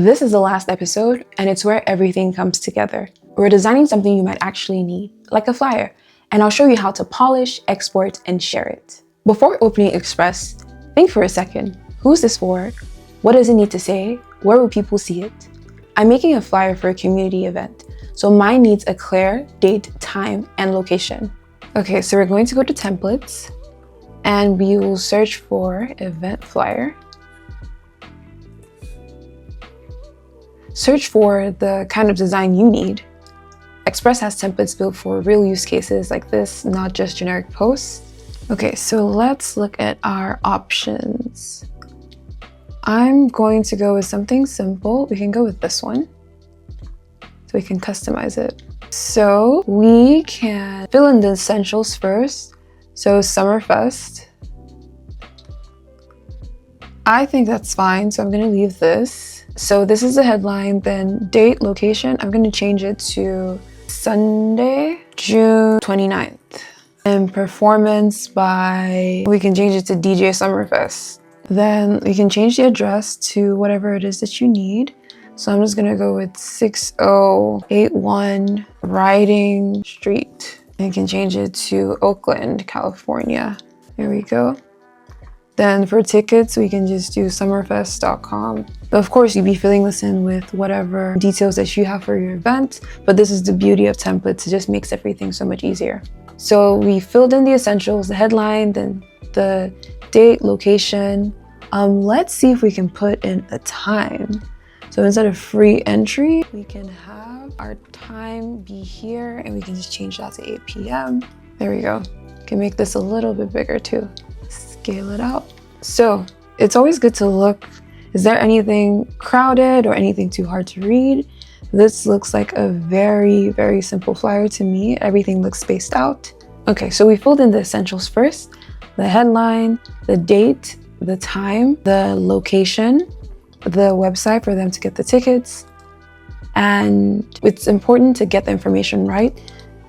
This is the last episode, and it's where everything comes together. We're designing something you might actually need, like a flyer, and I'll show you how to polish, export, and share it. Before opening Express, think for a second. Who's this for? What does it need to say? Where will people see it? I'm making a flyer for a community event, so mine needs a clear date, time, and location. Okay, so we're going to go to templates, and we will search for event flyer. Search for the kind of design you need. Express has templates built for real use cases like this, not just generic posts. Okay, so let's look at our options. I'm going to go with something simple. We can go with this one, so we can customize it. So we can fill in the essentials first. So Summerfest. I think that's fine, so I'm gonna leave this. So this is the headline, then date, location. I'm gonna change it to Sunday, June 29th. And performance by, we can change it to DJ Summerfest. Then we can change the address to whatever it is that you need. So I'm just gonna go with 6081 Riding Street. And you can change it to Oakland, California. There we go. Then for tickets, we can just do summerfest.com. Of course, you'd be filling this in with whatever details that you have for your event, but this is the beauty of templates. It just makes everything so much easier. So we filled in the essentials, the headline, then the date, location. Let's see if we can put in a time. So instead of free entry, we can have our time be here, and we can just change that to 8 p.m. There we go. Can make this a little bit bigger too. Scale it out. So it's always good to look, is there anything crowded or anything too hard to read? This looks like a very, very simple flyer to me. Everything looks spaced out. Okay, so we filled in the essentials first, the headline, the date, the time, the location, the website for them to get the tickets. And it's important to get the information right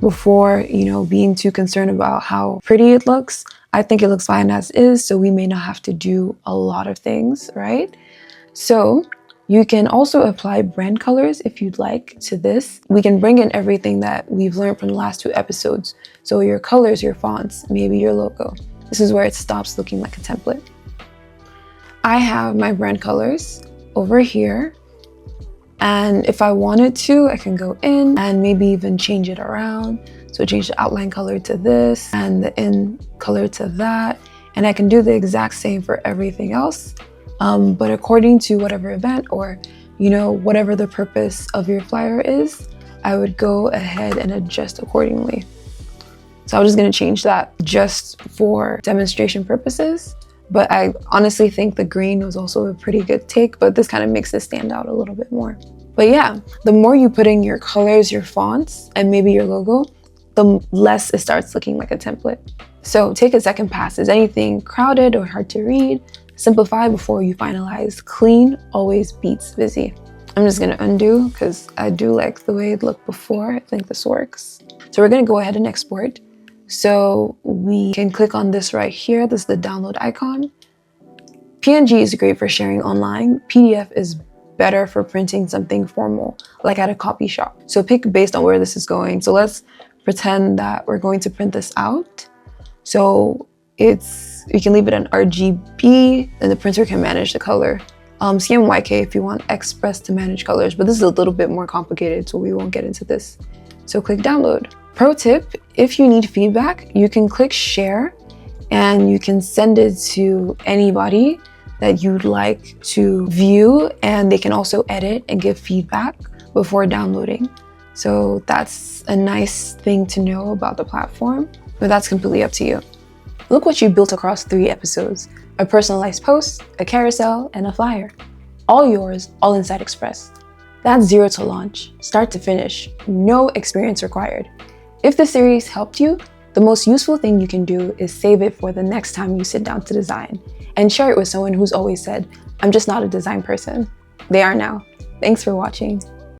before, being too concerned about how pretty it looks. I think it looks fine as is, so we may not have to do a lot of things, right? So you can also apply brand colors if you'd like to this. We can bring in everything that we've learned from the last 2 episodes. So your colors, your fonts, maybe your logo. This is where it stops looking like a template. I have my brand colors over here. And if I wanted to, I can go in and maybe even change it around. So change the outline color to this and the in color to that. And I can do the exact same for everything else. But according to whatever event or, whatever the purpose of your flyer is, I would go ahead and adjust accordingly. So I'm just gonna change that just for demonstration purposes. But I honestly think the green was also a pretty good take, but this kind of makes it stand out a little bit more. But yeah, the more you put in your colors, your fonts, and maybe your logo, the less it starts looking like a template. So take a second pass. Is anything crowded or hard to read? Simplify before you finalize. Clean always beats busy. I'm just gonna undo because I do like the way it looked before. I think this works. So we're gonna go ahead and export. So we can click on this right here. This is the download icon. PNG is great for sharing online. PDF is better for printing something formal, like at a copy shop. So pick based on where this is going. So let's pretend that we're going to print this out. So you can leave it in RGB, and the printer can manage the color. CMYK if you want Express to manage colors, but this is a little bit more complicated, so we won't get into this. So click download. Pro tip, if you need feedback, you can click share and you can send it to anybody that you'd like to view, and they can also edit and give feedback before downloading. So that's a nice thing to know about the platform, but that's completely up to you. Look what you built across 3 episodes: a personalized post, a carousel, and a flyer. All yours, all inside Express. That's ZeroToLaunch, start to finish, no experience required. If this series helped you, the most useful thing you can do is save it for the next time you sit down to design, and share it with someone who's always said, "I'm just not a design person." They are now. Thanks for watching.